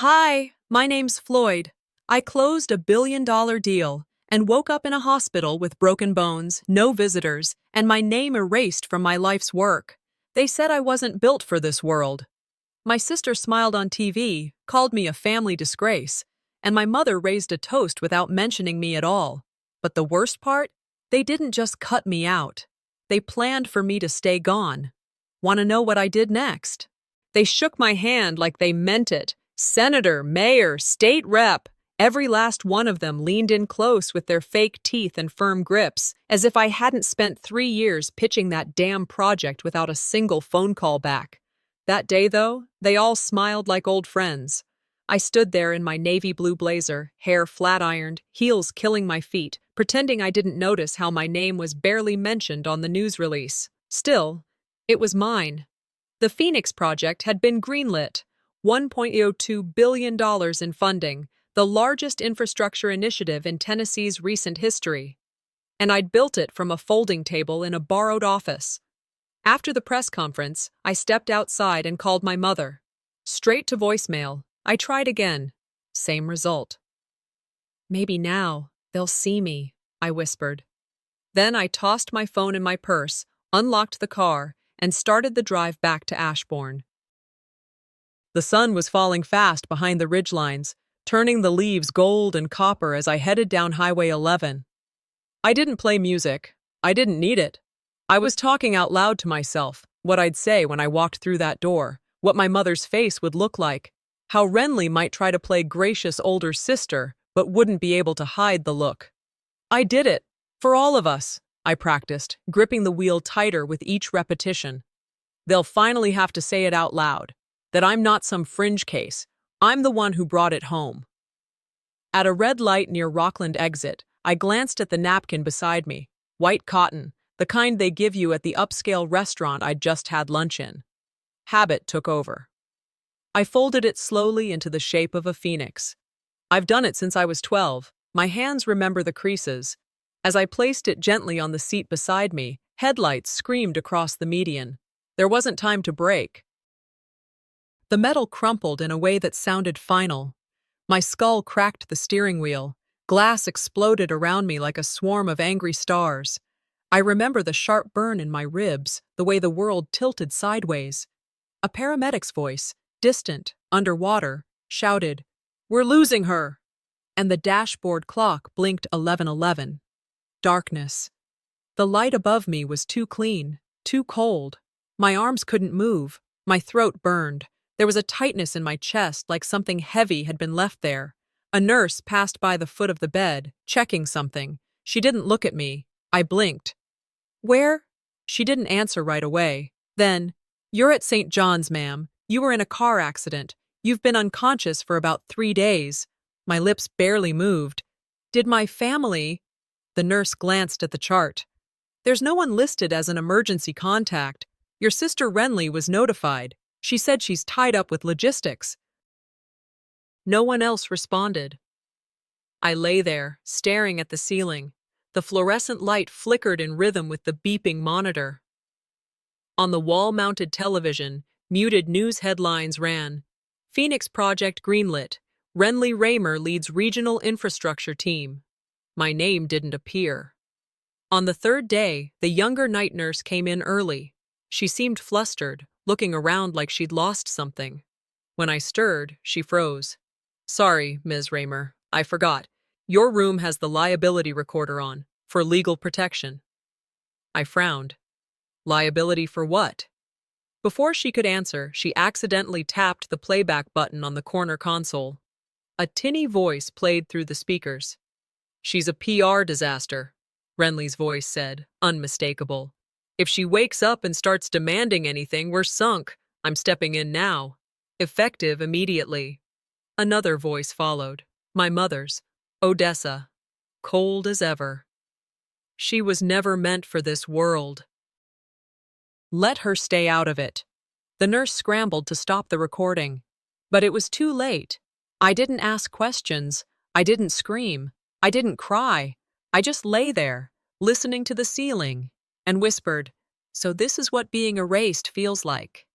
Hi, my name's Floyd. I closed a $1 billion deal and woke up in a hospital with broken bones, no visitors, and my name erased from my life's work. They said I wasn't built for this world. My sister smiled on TV, called me a family disgrace, and my mother raised a toast without mentioning me at all. But the worst part? They didn't just cut me out. They planned for me to stay gone. Want to know what I did next? They shook my hand like they meant it. Senator, mayor, state rep, every last one of them leaned in close with their fake teeth and firm grips, as if I hadn't spent 3 years pitching that damn project without a single phone call back. That day, though, they all smiled like old friends. I stood there in my navy blue blazer, hair flat-ironed, heels killing my feet, pretending I didn't notice how my name was barely mentioned on the news release. Still, it was mine. The Phoenix Project had been greenlit. $1.02 billion in funding, the largest infrastructure initiative in Tennessee's recent history. And I'd built it from a folding table in a borrowed office. After the press conference, I stepped outside and called my mother. Straight to voicemail. I tried again. Same result. Maybe now they'll see me, I whispered. Then I tossed my phone in my purse, unlocked the car, and started the drive back to Ashbourne. The sun was falling fast behind the ridgelines, turning the leaves gold and copper as I headed down Highway 11. I didn't play music. I didn't need it. I was talking out loud to myself, what I'd say when I walked through that door, what my mother's face would look like, how Renly might try to play gracious older sister, but wouldn't be able to hide the look. I did it. For all of us, I practiced, gripping the wheel tighter with each repetition. They'll finally have to say it out loud. That I'm not some fringe case. I'm the one who brought it home. At a red light near Rockland exit, I glanced at the napkin beside me. White cotton, the kind they give you at the upscale restaurant I'd just had lunch in. Habit took over. I folded it slowly into the shape of a phoenix. I've done it since I was 12. My hands remember the creases. As I placed it gently on the seat beside me, headlights screamed across the median. There wasn't time to brake. The metal crumpled in a way that sounded final. My skull cracked the steering wheel. Glass exploded around me like a swarm of angry stars. I remember the sharp burn in my ribs, the way the world tilted sideways. A paramedic's voice, distant, underwater, shouted, "We're losing her!" And the dashboard clock blinked 11:11. Darkness. The light above me was too clean, too cold. My arms couldn't move. My throat burned. There was a tightness in my chest like something heavy had been left there. A nurse passed by the foot of the bed, checking something. She didn't look at me. I blinked. "Where?" She didn't answer right away. Then, "You're at St. John's, ma'am. You were in a car accident. You've been unconscious for about 3 days." My lips barely moved. "Did my family—" The nurse glanced at the chart. "There's no one listed as an emergency contact. Your sister Renly was notified. She said she's tied up with logistics." No one else responded. I lay there, staring at the ceiling. The fluorescent light flickered in rhythm with the beeping monitor. On the wall-mounted television, muted news headlines ran, "Phoenix Project greenlit. Renly Raymer leads regional infrastructure team." My name didn't appear. On the third day, the younger night nurse came in early. She seemed flustered, looking around like she'd lost something. When I stirred, she froze. "Sorry, Ms. Raymer, I forgot. Your room has the liability recorder on, for legal protection." I frowned. Liability for what? Before she could answer, she accidentally tapped the playback button on the corner console. A tinny voice played through the speakers. "She's a PR disaster," Renly's voice said, unmistakable. "If she wakes up and starts demanding anything, we're sunk. I'm stepping in now. Effective immediately." Another voice followed. My mother's. Odessa. Cold as ever. "She was never meant for this world. Let her stay out of it." The nurse scrambled to stop the recording. But it was too late. I didn't ask questions. I didn't scream. I didn't cry. I just lay there, listening to the ceiling, and whispered, "So this is what being erased feels like."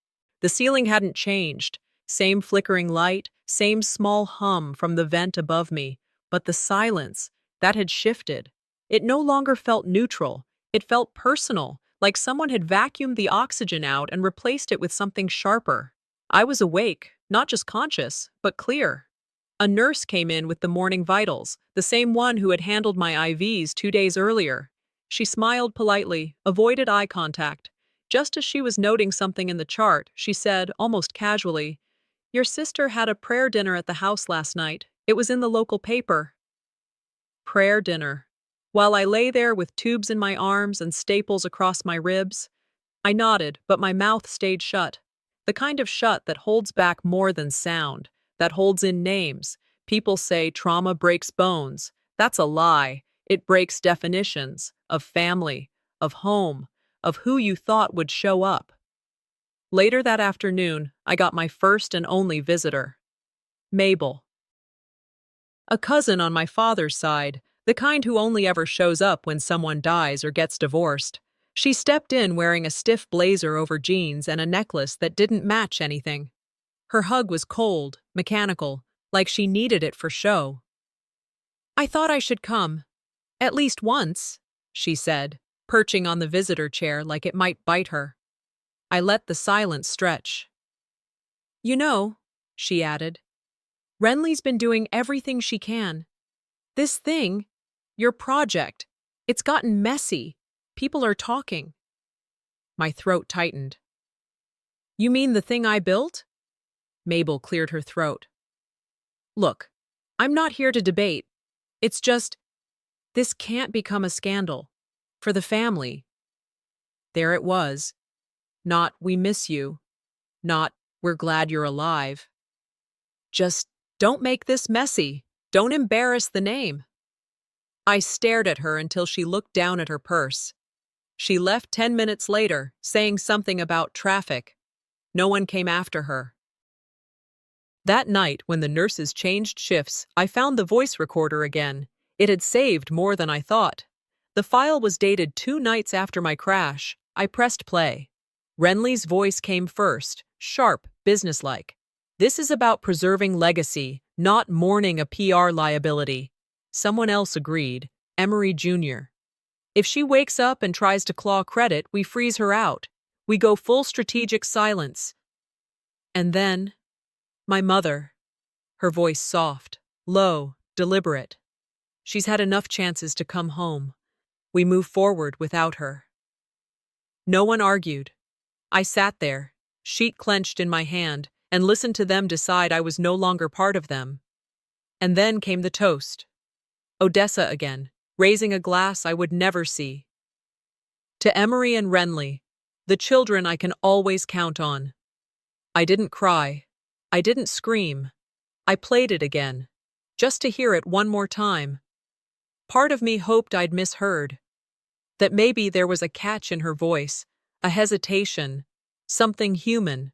The ceiling hadn't changed. Same flickering light, Same small hum from the vent above me, but the silence, that had shifted. It no longer felt neutral. It felt personal, like someone had vacuumed the oxygen out and replaced it with something sharper. I was awake, not just conscious, but clear. A nurse came in with the morning vitals, the same one who had handled my IVs 2 days earlier. She smiled politely, avoided eye contact. Just as she was noting something in the chart, she said, almost casually, "Your sister had a prayer dinner at the house last night. It was in the local paper." Prayer dinner. While I lay there with tubes in my arms and staples across my ribs, I nodded, but my mouth stayed shut. The kind of shut that holds back more than sound, that holds in names. People say trauma breaks bones. That's a lie. It breaks definitions of family, of home, of who you thought would show up. Later that afternoon, I got my first and only visitor. Mabel. A cousin on my father's side, the kind who only ever shows up when someone dies or gets divorced. She stepped in wearing a stiff blazer over jeans and a necklace that didn't match anything. Her hug was cold, mechanical, like she needed it for show. "I thought I should come. At least once," she said, perching on the visitor chair like it might bite her. I let the silence stretch. "You know," she added, "Renly's been doing everything she can. This thing, your project, it's gotten messy. People are talking." My throat tightened. "You mean the thing I built?" Mabel cleared her throat. "Look, I'm not here to debate. It's just, this can't become a scandal. For the family." There it was. Not, "We miss you." Not, "We're glad you're alive." Just, "Don't make this messy. Don't embarrass the name." I stared at her until she looked down at her purse. She left 10 minutes later, saying something about traffic. No one came after her. That night, when the nurses changed shifts, I found the voice recorder again. It had saved more than I thought. The file was dated 2 nights after my crash. I pressed play. Renly's voice came first, sharp, businesslike. "This is about preserving legacy, not mourning a PR liability." Someone else agreed, Emery Jr. "If she wakes up and tries to claw credit, we freeze her out. We go full strategic silence." And then, my mother. Her voice soft, low, deliberate. "She's had enough chances to come home. We move forward without her." No one argued. I sat there, sheet clenched in my hand, and listened to them decide I was no longer part of them. And then came the toast. Odessa again, raising a glass I would never see. "To Emery and Renly, the children I can always count on." I didn't cry. I didn't scream. I played it again, just to hear it one more time. Part of me hoped I'd misheard. That maybe there was a catch in her voice, a hesitation, something human.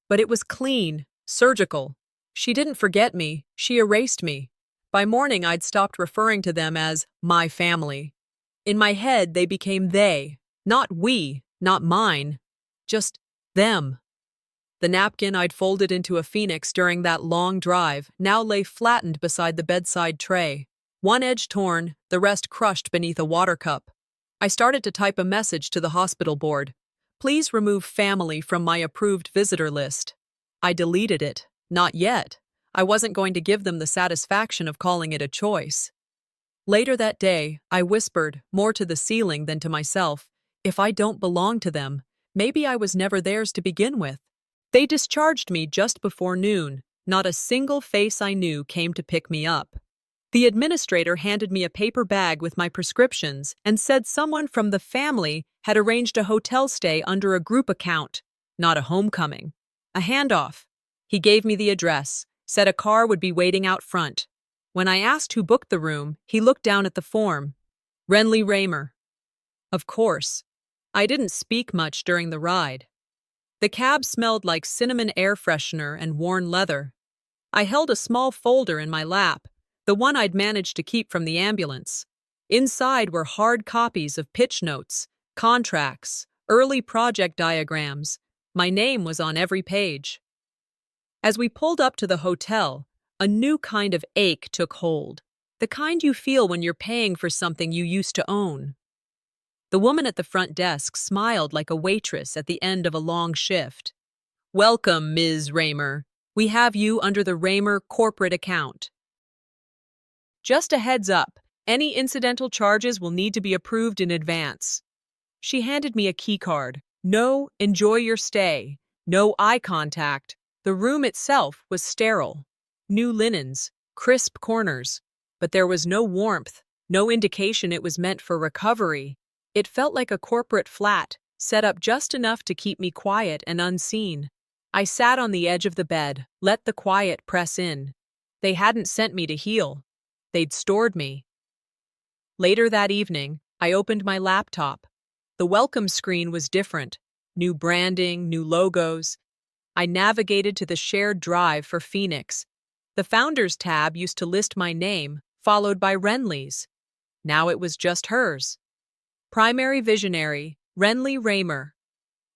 But it was clean, surgical. She didn't forget me, she erased me. By morning I'd stopped referring to them as my family. In my head they became they, not we, not mine, just them. The napkin I'd folded into a phoenix during that long drive now lay flattened beside the bedside tray. One edge torn, the rest crushed beneath a water cup. I started to type a message to the hospital board. "Please remove family from my approved visitor list." I deleted it. Not yet. I wasn't going to give them the satisfaction of calling it a choice. Later that day, I whispered, more to the ceiling than to myself, if I don't belong to them, maybe I was never theirs to begin with. They discharged me just before noon. Not a single face I knew came to pick me up. The administrator handed me a paper bag with my prescriptions and said someone from the family had arranged a hotel stay under a group account, not a homecoming. A handoff. He gave me the address, said a car would be waiting out front. When I asked who booked the room, he looked down at the form. Renly Raymer. Of course. I didn't speak much during the ride. The cab smelled like cinnamon air freshener and worn leather. I held a small folder in my lap, the one I'd managed to keep from the ambulance. Inside were hard copies of pitch notes, contracts, early project diagrams. My name was on every page. As we pulled up to the hotel, a new kind of ache took hold, the kind you feel when you're paying for something you used to own. The woman at the front desk smiled like a waitress at the end of a long shift. "Welcome, Ms. Raymer. We have you under the Raymer corporate account. Just a heads up, any incidental charges will need to be approved in advance." She handed me a key card. No, enjoy your stay. No eye contact. The room itself was sterile. New linens, crisp corners. But there was no warmth, no indication it was meant for recovery. It felt like a corporate flat, set up just enough to keep me quiet and unseen. I sat on the edge of the bed, let the quiet press in. They hadn't sent me to heal. They'd stored me. Later that evening, I opened my laptop. The welcome screen was different. New branding, new logos. I navigated to the shared drive for Phoenix. The Founders tab used to list my name, followed by Renly's. Now it was just hers. Primary Visionary, Renly Raymer.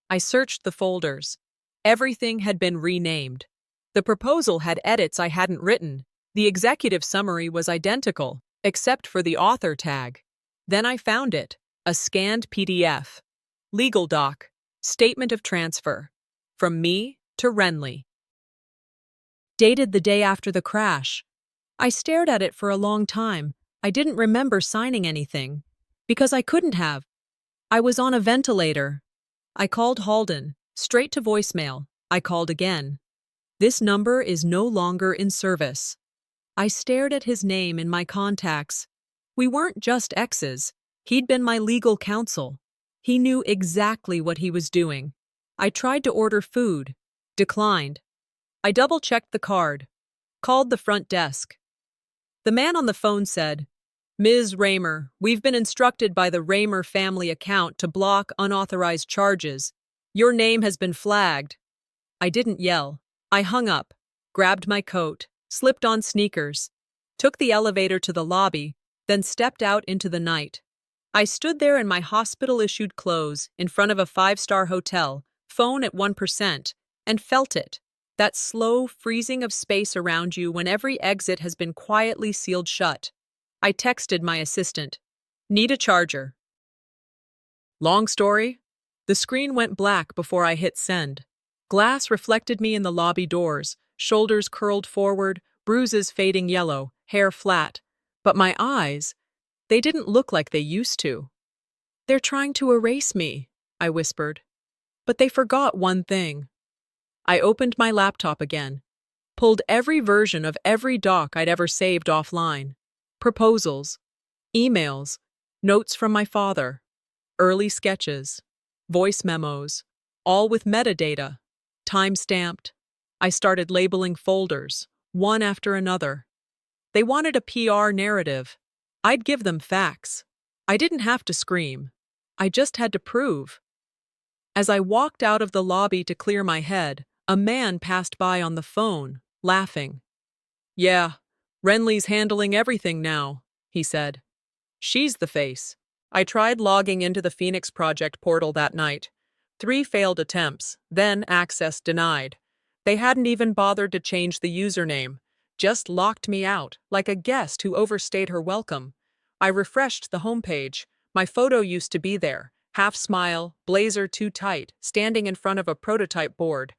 I searched the folders. Everything had been renamed. The proposal had edits I hadn't written. The executive summary was identical, except for the author tag. Then I found it, a scanned PDF. Legal doc, statement of transfer. From me to Renly. Dated the day after the crash. I stared at it for a long time. I didn't remember signing anything. Because I couldn't have. I was on a ventilator. I called Halden, straight to voicemail. I called again. "This number is no longer in service." I stared at his name in my contacts. We weren't just exes. He'd been my legal counsel. He knew exactly what he was doing. I tried to order food. Declined. I double-checked the card. Called the front desk. The man on the phone said, "Ms. Raymer, we've been instructed by the Raymer family account to block unauthorized charges. Your name has been flagged." I didn't yell. I hung up, grabbed my coat, slipped on sneakers, took the elevator to the lobby, then stepped out into the night. I stood there in my hospital-issued clothes in front of a 5-star hotel, phone at 1%, and felt it, that slow freezing of space around you when every exit has been quietly sealed shut. I texted my assistant. "Need a charger." Long story? The screen went black before I hit send. Glass reflected me in the lobby doors, shoulders curled forward, bruises fading yellow, hair flat. But my eyes, they didn't look like they used to. "They're trying to erase me," I whispered. But they forgot one thing. I opened my laptop again, pulled every version of every doc I'd ever saved offline. Proposals, emails, notes from my father, early sketches, voice memos, all with metadata, time-stamped. I started labeling folders, one after another. They wanted a PR narrative. I'd give them facts. I didn't have to scream. I just had to prove. As I walked out of the lobby to clear my head, a man passed by on the phone, laughing. "Yeah, Renly's handling everything now," he said. "She's the face." I tried logging into the Phoenix Project portal that night. 3 failed attempts, then access denied. They hadn't even bothered to change the username, just locked me out, like a guest who overstayed her welcome. I refreshed the homepage. My photo used to be there, half smile, blazer too tight, standing in front of a prototype board.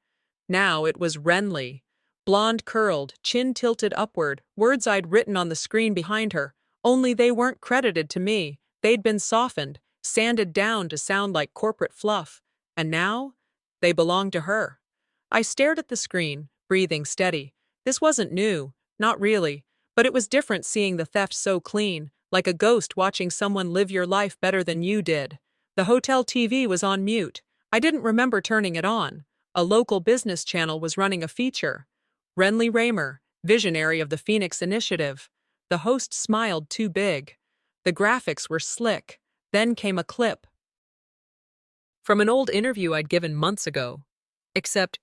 Now it was Renly. Blonde curled, chin tilted upward, words I'd written on the screen behind her, only they weren't credited to me. They'd been softened, sanded down to sound like corporate fluff. And now, they belonged to her. I stared at the screen, breathing steady. This wasn't new, not really, but it was different seeing the theft so clean, like a ghost watching someone live your life better than you did. The hotel TV was on mute. I didn't remember turning it on. A local business channel was running a feature. Renly Raymer, visionary of the Phoenix Initiative. The host smiled too big. The graphics were slick. Then came a clip. From an old interview I'd given months ago. Except,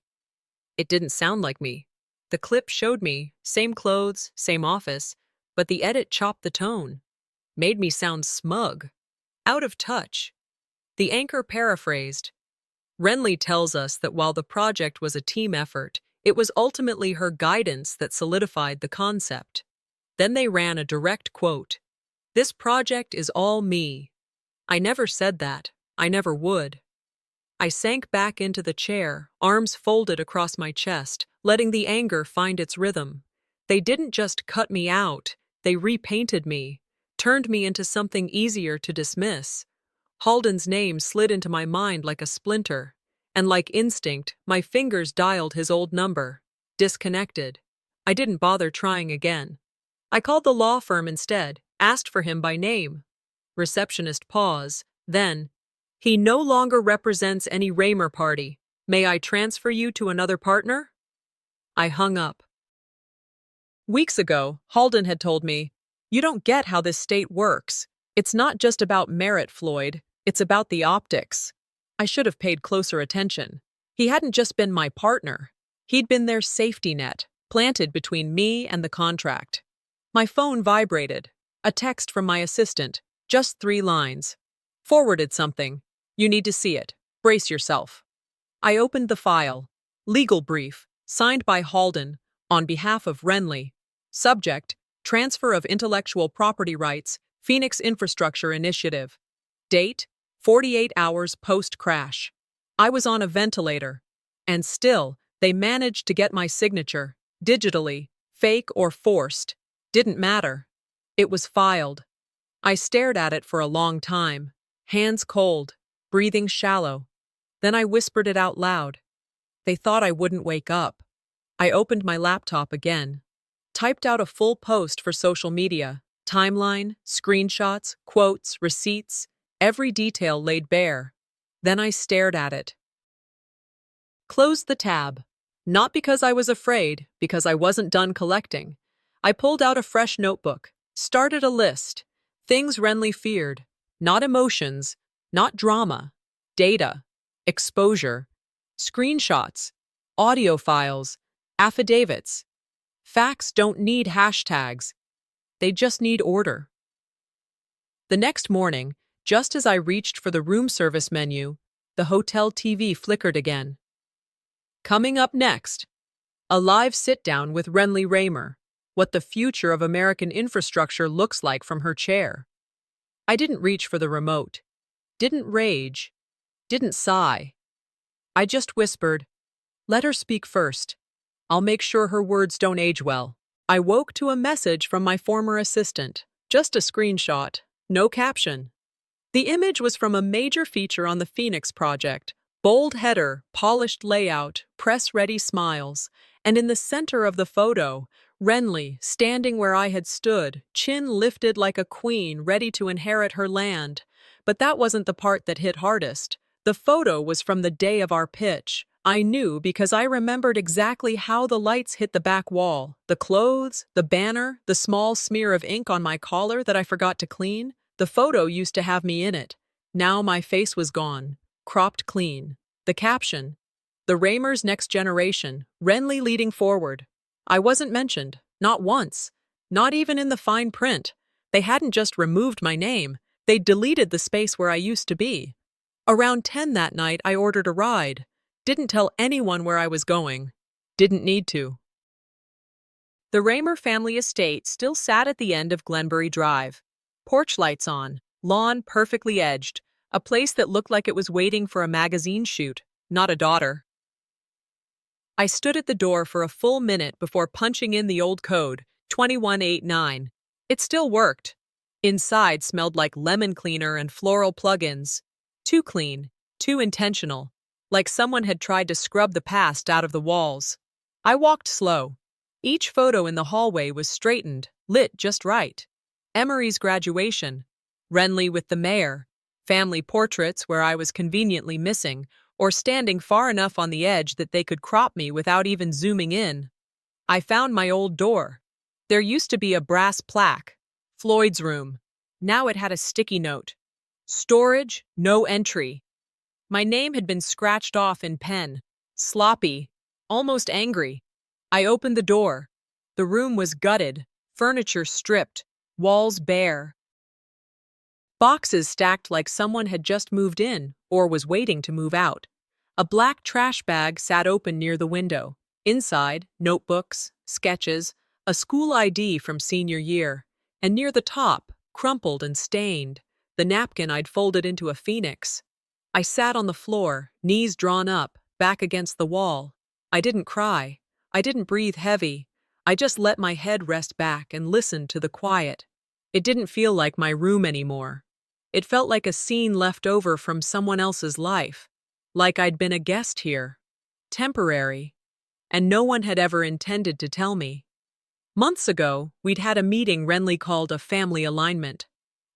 it didn't sound like me. The clip showed me, same clothes, same office, but the edit chopped the tone. Made me sound smug. Out of touch. The anchor paraphrased. Renly tells us that while the project was a team effort, It was ultimately her guidance that solidified the concept. Then they ran a direct quote. "This project is all me." I never said that. I never would. I sank back into the chair, arms folded across my chest, letting the anger find its rhythm. They didn't just cut me out, they repainted me, turned me into something easier to dismiss. Halden's name slid into my mind like a splinter, and like instinct, my fingers dialed his old number. Disconnected. I didn't bother trying again. I called the law firm instead, asked for him by name. Receptionist pause, then, "He no longer represents any Raymer party. May I transfer you to another partner?" I hung up. Weeks ago, Halden had told me, "You don't get how this state works. It's not just about merit, Floyd. It's about the optics." I should have paid closer attention. He hadn't just been my partner. He'd been their safety net, planted between me and the contract. My phone vibrated. A text from my assistant. Just 3 lines. Forwarded something. "You need to see it. Brace yourself." I opened the file. Legal brief, signed by Halden, on behalf of Renly. Subject, transfer of intellectual property rights, Phoenix Infrastructure Initiative. Date, 48 hours post-crash. I was on a ventilator. And still, they managed to get my signature, digitally, fake or forced. Didn't matter. It was filed. I stared at it for a long time, hands cold, breathing shallow. Then I whispered it out loud. They thought I wouldn't wake up. I opened my laptop again, typed out a full post for social media, timeline, screenshots, quotes, receipts, every detail laid bare. Then I stared at it. Closed the tab. Not because I was afraid, because I wasn't done collecting. I pulled out a fresh notebook, started a list. Things Renly feared. Not emotions, not drama. Data, exposure, screenshots, audio files, affidavits. Facts don't need hashtags. They just need order. The next morning, just as I reached for the room service menu, the hotel TV flickered again. Coming up next, a live sit-down with Renly Raymer, what the future of American infrastructure looks like from her chair. I didn't reach for the remote, didn't rage, didn't sigh. I just whispered, "Let her speak first. I'll make sure her words don't age well." I woke to a message from my former assistant, just a screenshot, no caption. The image was from a major feature on the Phoenix project. Bold header, polished layout, press-ready smiles, and in the center of the photo, Renly, standing where I had stood, chin lifted like a queen ready to inherit her land. But that wasn't the part that hit hardest. The photo was from the day of our pitch. I knew because I remembered exactly how the lights hit the back wall, the clothes, the banner, the small smear of ink on my collar that I forgot to clean. The photo used to have me in it. Now my face was gone, cropped clean. The caption, "The Raymers' Next Generation, Renly leading forward." I wasn't mentioned, not once, not even in the fine print. They hadn't just removed my name, they'd deleted the space where I used to be. Around 10 that night, I ordered a ride. Didn't tell anyone where I was going. Didn't need to. The Raymer family estate still sat at the end of Glenbury Drive. Porch lights on, lawn perfectly edged, a place that looked like it was waiting for a magazine shoot, not a daughter. I stood at the door for a full minute before punching in the old code, 2189. It still worked. Inside smelled like lemon cleaner and floral plug-ins. Too clean, too intentional, like someone had tried to scrub the past out of the walls. I walked slow. Each photo in the hallway was straightened, lit just right. Emery's graduation, Renly with the mayor, family portraits where I was conveniently missing, or standing far enough on the edge that they could crop me without even zooming in. I found my old door. There used to be a brass plaque, Floyd's room. Now it had a sticky note. Storage, no entry. My name had been scratched off in pen, sloppy, almost angry. I opened the door. The room was gutted, furniture stripped, walls bare. Boxes stacked like someone had just moved in or was waiting to move out. A black trash bag sat open near the window. Inside, notebooks, sketches, a school ID from senior year, and near the top, crumpled and stained, the napkin I'd folded into a phoenix. I sat on the floor, knees drawn up, back against the wall. I didn't cry. I didn't breathe heavy. I just let my head rest back and listened to the quiet. It didn't feel like my room anymore. It felt like a scene left over from someone else's life, like I'd been a guest here, temporary, and no one had ever intended to tell me. Months ago, we'd had a meeting Renly called a family alignment.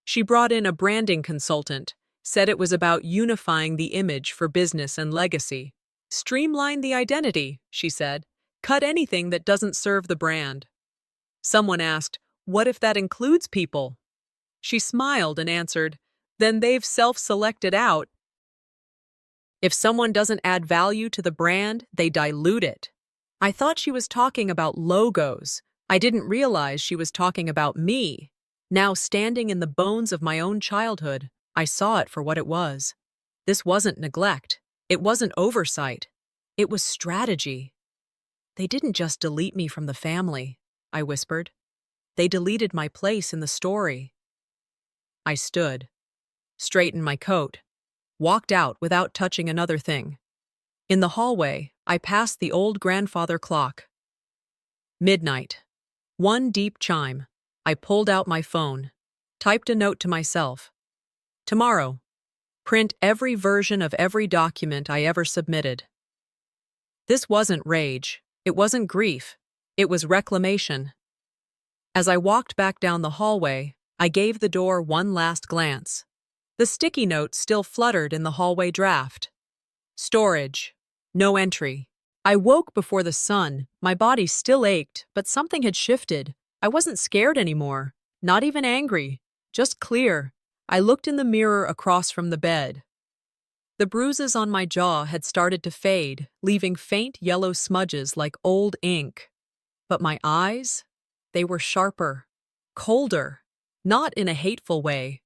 She brought in a branding consultant, said it was about unifying the image for business and legacy. Streamline the identity, she said. Cut anything that doesn't serve the brand. Someone asked, what if that includes people? She smiled and answered, then they've self-selected out. If someone doesn't add value to the brand, they dilute it. I thought she was talking about logos. I didn't realize she was talking about me. Now, standing in the bones of my own childhood, I saw it for what it was. This wasn't neglect. It wasn't oversight. It was strategy. They didn't just delete me from the family, I whispered. They deleted my place in the story. I stood, straightened my coat, walked out without touching another thing. In the hallway, I passed the old grandfather clock. Midnight. One deep chime. I pulled out my phone, typed a note to myself. Tomorrow, print every version of every document I ever submitted. This wasn't rage. It wasn't grief. It was reclamation. As I walked back down the hallway, I gave the door one last glance. The sticky note still fluttered in the hallway draft. Storage. No entry. I woke before the sun. My body still ached, but something had shifted. I wasn't scared anymore. Not even angry. Just clear. I looked in the mirror across from the bed. The bruises on my jaw had started to fade, leaving faint yellow smudges like old ink. But my eyes? They were sharper, colder, not in a hateful way,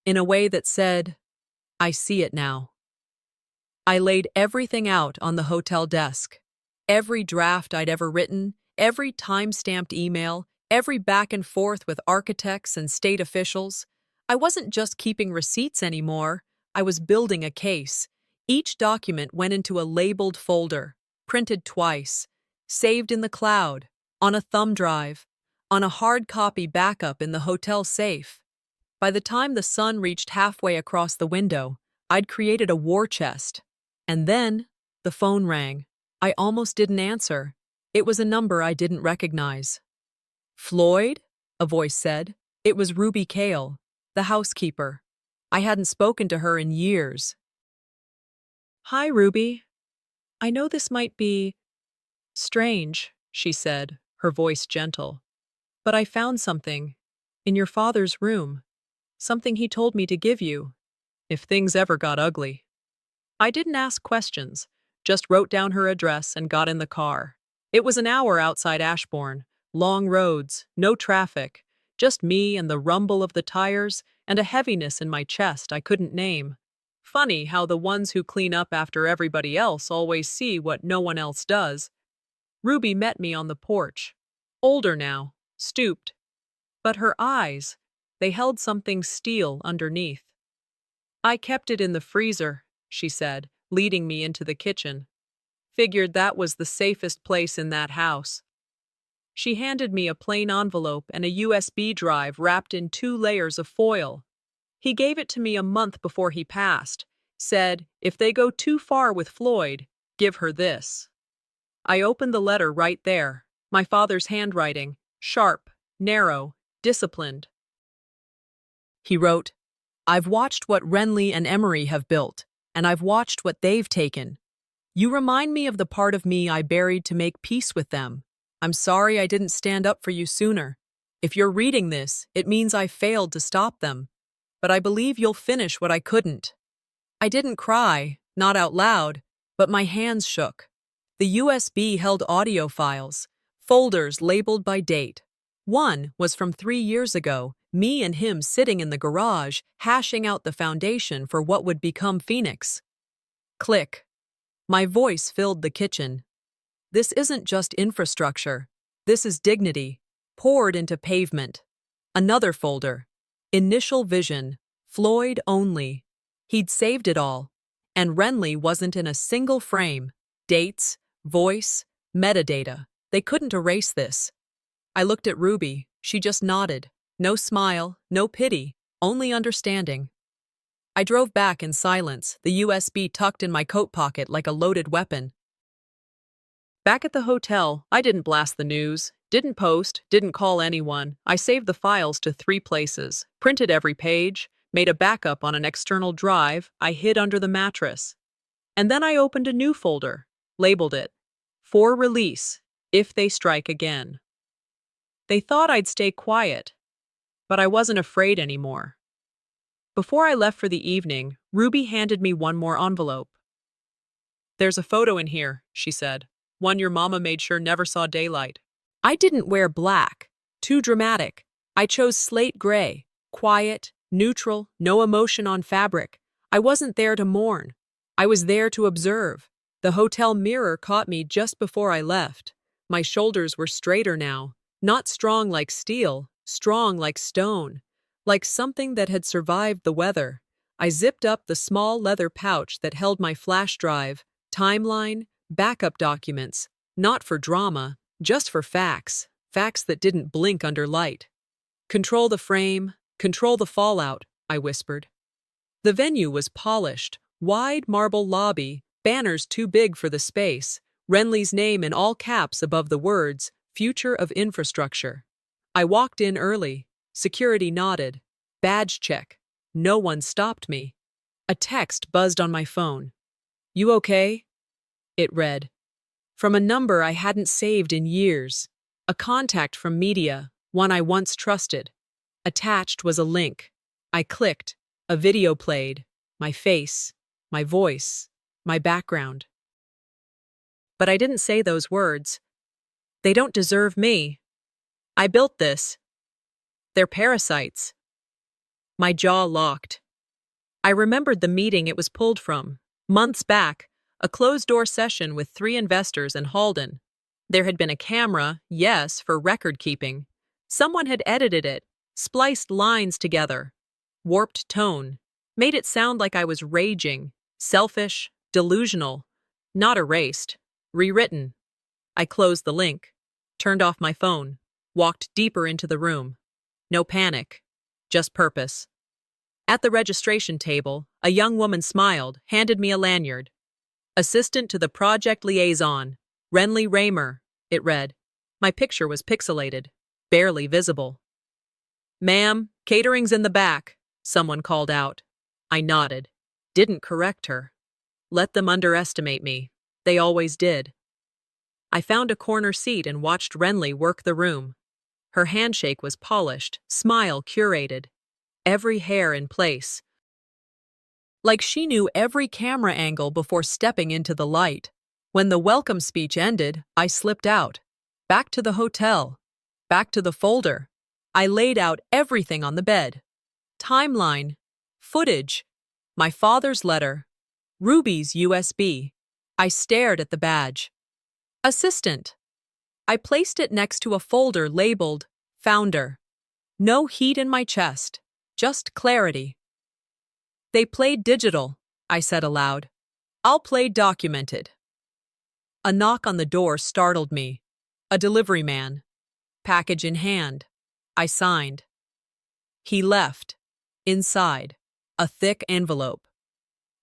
in a way that said, I see it now. I laid everything out on the hotel desk. Every draft I'd ever written, every time-stamped email, every back and forth with architects and state officials. I wasn't just keeping receipts anymore. I was building a case. Each document went into a labeled folder, printed twice, saved in the cloud, on a thumb drive, on a hard copy backup in the hotel safe. By the time the sun reached halfway across the window, I'd created a war chest. And then, the phone rang. I almost didn't answer. It was a number I didn't recognize. Floyd? A voice said. It was Ruby Kale, the housekeeper. I hadn't spoken to her in years. Hi, Ruby. I know this might be strange, she said, her voice gentle. But I found something in your father's room. Something he told me to give you, if things ever got ugly. I didn't ask questions, just wrote down her address and got in the car. It was an hour outside Ashbourne, long roads, no traffic, just me and the rumble of the tires and a heaviness in my chest I couldn't name. Funny how the ones who clean up after everybody else always see what no one else does. Ruby met me on the porch. Older now, stooped. But her eyes, they held something steel underneath. I kept it in the freezer, she said, leading me into the kitchen. Figured that was the safest place in that house. She handed me a plain envelope and a USB drive wrapped in 2 layers of foil. He gave it to me a month before he passed, said, if they go too far with Floyd, give her this. I opened the letter right there, my father's handwriting, sharp, narrow, disciplined. He wrote, I've watched what Renly and Emery have built, and I've watched what they've taken. You remind me of the part of me I buried to make peace with them. I'm sorry I didn't stand up for you sooner. If you're reading this, it means I failed to stop them. But I believe you'll finish what I couldn't. I didn't cry, not out loud, but my hands shook. The USB held audio files, folders labeled by date. One was from 3 years ago, me and him sitting in the garage, hashing out the foundation for what would become Phoenix. Click. My voice filled the kitchen. This isn't just infrastructure. This is dignity, poured into pavement. Another folder. Initial vision. Floyd only. He'd saved it all. And Renly wasn't in a single frame. Dates, voice, metadata. They couldn't erase this. I looked at Ruby. She just nodded. No smile, no pity, only understanding. I drove back in silence, the USB tucked in my coat pocket like a loaded weapon. Back at the hotel, I didn't blast the news, didn't post, didn't call anyone. I saved the files to 3 places, printed every page, made a backup on an external drive I hid under the mattress. And then I opened a new folder, labeled it, "For release, if they strike again." They thought I'd stay quiet, but I wasn't afraid anymore. Before I left for the evening, Ruby handed me one more envelope. "There's a photo in here," she said. "One your mama made sure never saw daylight." I didn't wear black. Too dramatic. I chose slate gray. Quiet, neutral, no emotion on fabric. I wasn't there to mourn. I was there to observe. The hotel mirror caught me just before I left. My shoulders were straighter now. Not strong like steel, strong like stone. Like something that had survived the weather. I zipped up the small leather pouch that held my flash drive, timeline, backup documents, not for drama, just for facts, facts that didn't blink under light. "Control the frame, control the fallout," I whispered. The venue was polished, wide marble lobby, banners too big for the space, Renly's name in all caps above the words, "Future of Infrastructure." I walked in early. Security nodded. Badge check. No one stopped me. A text buzzed on my phone. "You okay?" It read. From a number I hadn't saved in years. A contact from media, one I once trusted. Attached was a link. I clicked. A video played. My face, my voice, my background. But I didn't say those words. They don't deserve me. I built this. They're parasites. My jaw locked. I remembered the meeting it was pulled from. Months back, a closed-door session with 3 investors and Halden. There had been a camera, yes, for record-keeping. Someone had edited it, spliced lines together. Warped tone. Made it sound like I was raging, selfish, delusional. Not erased. Rewritten. I closed the link. Turned off my phone. Walked deeper into the room. No panic, just purpose. At the registration table, a young woman smiled, handed me a lanyard. "Assistant to the project liaison, Renly Raymer," it read. My picture was pixelated, barely visible. "Ma'am, catering's in the back," someone called out. I nodded. Didn't correct her. Let them underestimate me. They always did. I found a corner seat and watched Renly work the room. Her handshake was polished, smile curated. Every hair in place. Like she knew every camera angle before stepping into the light. When the welcome speech ended, I slipped out. Back to the hotel. Back to the folder. I laid out everything on the bed. Timeline. Footage. My father's letter. Ruby's USB. I stared at the badge. Assistant. I placed it next to a folder labeled Founder. No heat in my chest, just clarity. "They played digital," I said aloud. "I'll play documented." A knock on the door startled me. A delivery man. Package in hand. I signed. He left. Inside. A thick envelope.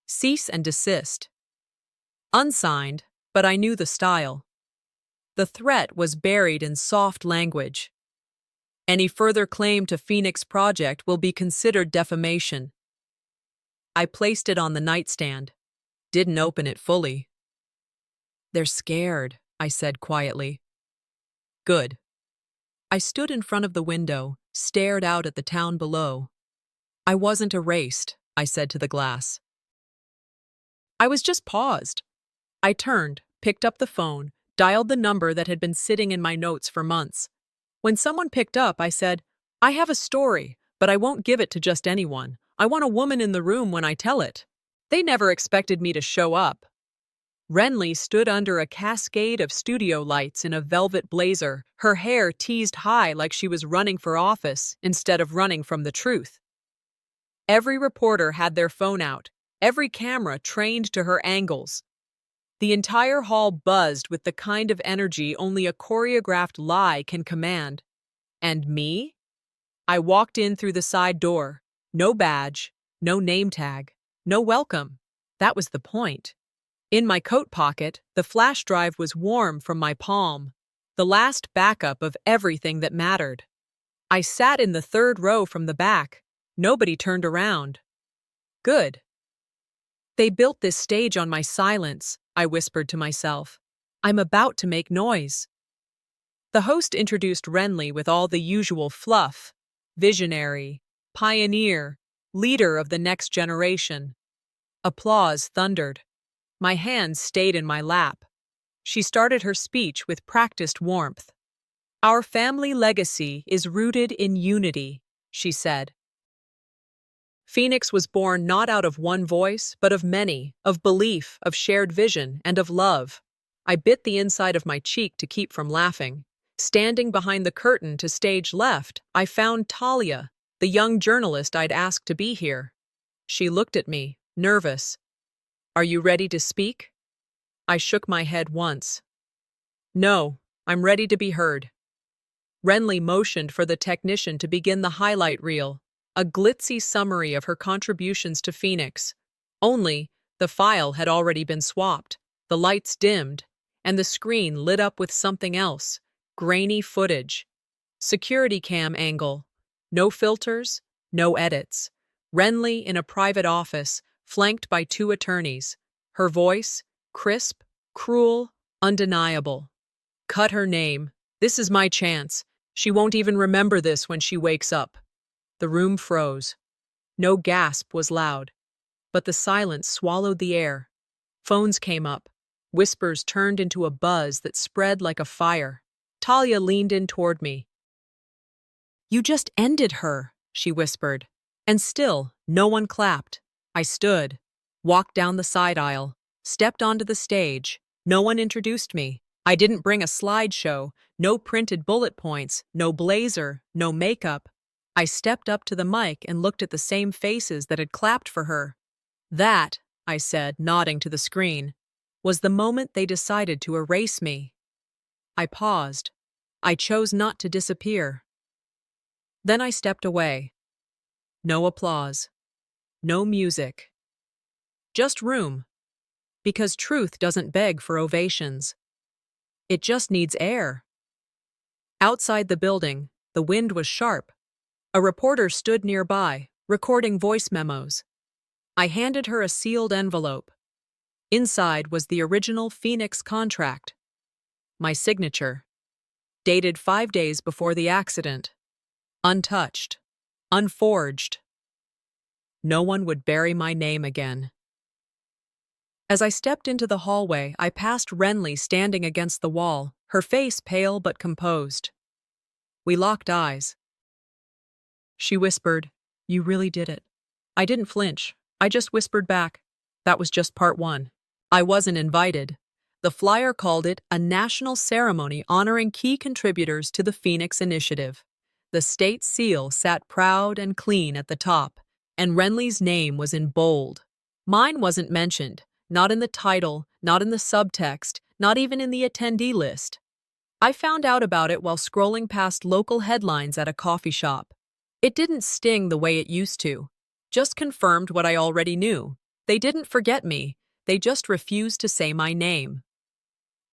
Cease and desist. Unsigned, but I knew the style. The threat was buried in soft language. Any further claim to Phoenix Project will be considered defamation. I placed it on the nightstand. Didn't open it fully. "They're scared," I said quietly. "Good." I stood in front of the window, stared out at the town below. "I wasn't erased," I said to the glass. I was just paused. I turned, picked up the phone, dialed the number that had been sitting in my notes for months. When someone picked up, I said, "I have a story, but I won't give it to just anyone. I want a woman in the room when I tell it." They never expected me to show up. Renly stood under a cascade of studio lights in a velvet blazer, her hair teased high like she was running for office instead of running from the truth. Every reporter had their phone out, every camera trained to her angles. The entire hall buzzed with the kind of energy only a choreographed lie can command. And me? I walked in through the side door. No badge, no name tag, no welcome. That was the point. In my coat pocket, the flash drive was warm from my palm, the last backup of everything that mattered. I sat in the third row from the back. Nobody turned around. Good. They built this stage on my silence, I whispered to myself. I'm about to make noise. The host introduced Renly with all the usual fluff. Visionary, pioneer, leader of the next generation. Applause thundered. My hands stayed in my lap. She started her speech with practiced warmth. Our family legacy is rooted in unity, she said. Phoenix was born not out of one voice, but of many, of belief, of shared vision, and of love. I bit the inside of my cheek to keep from laughing. Standing behind the curtain to stage left, I found Talia, the young journalist I'd asked to be here. She looked at me, nervous. Are you ready to speak? I shook my head once. No, I'm ready to be heard. Renly motioned for the technician to begin the highlight reel, a glitzy summary of her contributions to Phoenix. Only, the file had already been swapped, the lights dimmed, and the screen lit up with something else, grainy footage. Security cam angle. No filters, no edits. Renly in a private office, flanked by two attorneys. Her voice, crisp, cruel, undeniable. Cut her name. This is my chance. She won't even remember this when she wakes up. The room froze. No gasp was loud, but the silence swallowed the air. Phones came up. Whispers turned into a buzz that spread like a fire. Talia leaned in toward me. You just ended her, she whispered. And still, no one clapped. I stood, walked down the side aisle, stepped onto the stage. No one introduced me. I didn't bring a slideshow, no printed bullet points, no blazer, no makeup. I stepped up to the mic and looked at the same faces that had clapped for her. That, I said, nodding to the screen, was the moment they decided to erase me. I paused. I chose not to disappear. Then I stepped away. No applause. No music. Just room. Because truth doesn't beg for ovations. It just needs air. Outside the building, the wind was sharp. A reporter stood nearby, recording voice memos. I handed her a sealed envelope. Inside was the original Phoenix contract. My signature. Dated 5 days before the accident. Untouched. Unforged. No one would bury my name again. As I stepped into the hallway, I passed Renly standing against the wall, her face pale but composed. We locked eyes. She whispered, "You really did it." I didn't flinch. I just whispered back, "That was just part one." I wasn't invited. The flyer called it a national ceremony honoring key contributors to the Phoenix Initiative. The state seal sat proud and clean at the top, and Renly's name was in bold. Mine wasn't mentioned, not in the title, not in the subtext, not even in the attendee list. I found out about it while scrolling past local headlines at a coffee shop. It didn't sting the way it used to, just confirmed what I already knew. They didn't forget me, they just refused to say my name.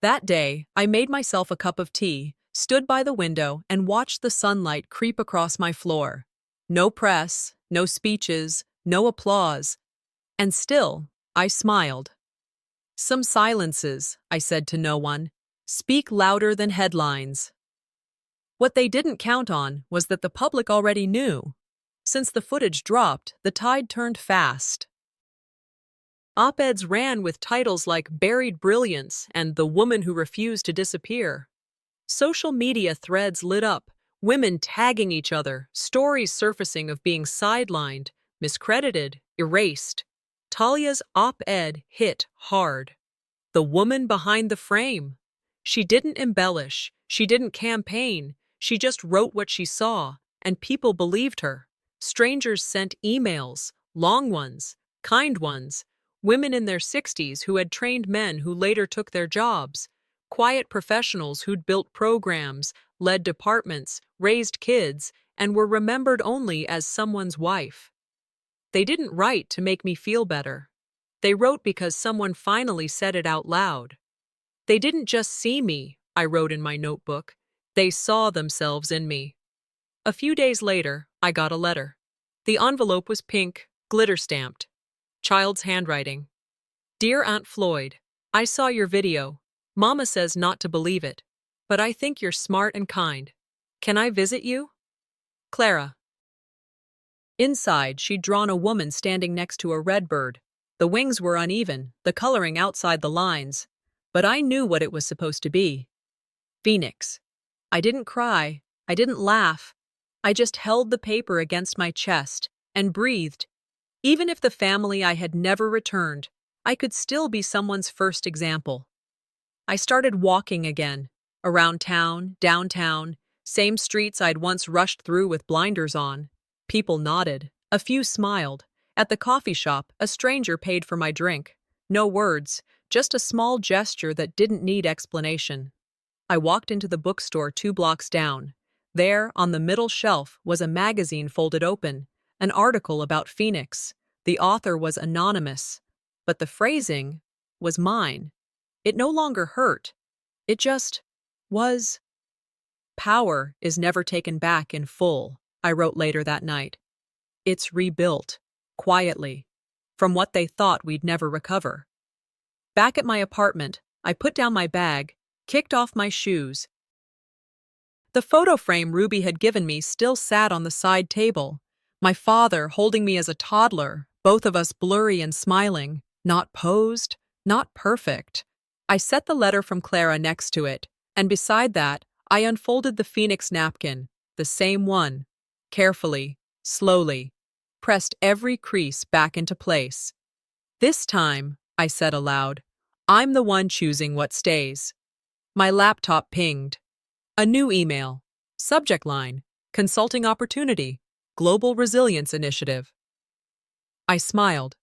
That day, I made myself a cup of tea, stood by the window, and watched the sunlight creep across my floor. No press, no speeches, no applause. And still, I smiled. Some silences, I said to no one, speak louder than headlines. What they didn't count on was that the public already knew. Since the footage dropped, the tide turned fast. Op-eds ran with titles like Buried Brilliance and The Woman Who Refused to Disappear. Social media threads lit up, women tagging each other, stories surfacing of being sidelined, miscredited, erased. Talia's op-ed hit hard. The woman behind the frame. She didn't embellish, she didn't campaign, she just wrote what she saw, and people believed her. Strangers sent emails, long ones, kind ones, women in their 60s who had trained men who later took their jobs, quiet professionals who'd built programs, led departments, raised kids, and were remembered only as someone's wife. They didn't write to make me feel better. They wrote because someone finally said it out loud. They didn't just see me, I wrote in my notebook. They saw themselves in me. A few days later, I got a letter. The envelope was pink, glitter-stamped. Child's handwriting. Dear Aunt Floyd, I saw your video. Mama says not to believe it, but I think you're smart and kind. Can I visit you? Clara. Inside, she'd drawn a woman standing next to a red bird. The wings were uneven, the coloring outside the lines. But I knew what it was supposed to be. Phoenix. I didn't cry. I didn't laugh. I just held the paper against my chest and breathed. Even if the family I had never returned, I could still be someone's first example. I started walking again, around town, downtown, same streets I'd once rushed through with blinders on. People nodded. A few smiled. At the coffee shop, a stranger paid for my drink. No words, just a small gesture that didn't need explanation. I walked into the bookstore 2 blocks down. There, on the middle shelf, was a magazine folded open, an article about Phoenix. The author was anonymous, but the phrasing was mine. It no longer hurt. It just was. Power is never taken back in full, I wrote later that night. It's rebuilt, quietly, from what they thought we'd never recover. Back at my apartment, I put down my bag, kicked off my shoes. The photo frame Ruby had given me still sat on the side table. My father holding me as a toddler, both of us blurry and smiling, not posed, not perfect. I set the letter from Clara next to it, and beside that, I unfolded the Phoenix napkin, the same one, carefully, slowly, pressed every crease back into place. This time, I said aloud, I'm the one choosing what stays. My laptop pinged. A new email. Subject line, Consulting Opportunity, Global Resilience Initiative. I smiled.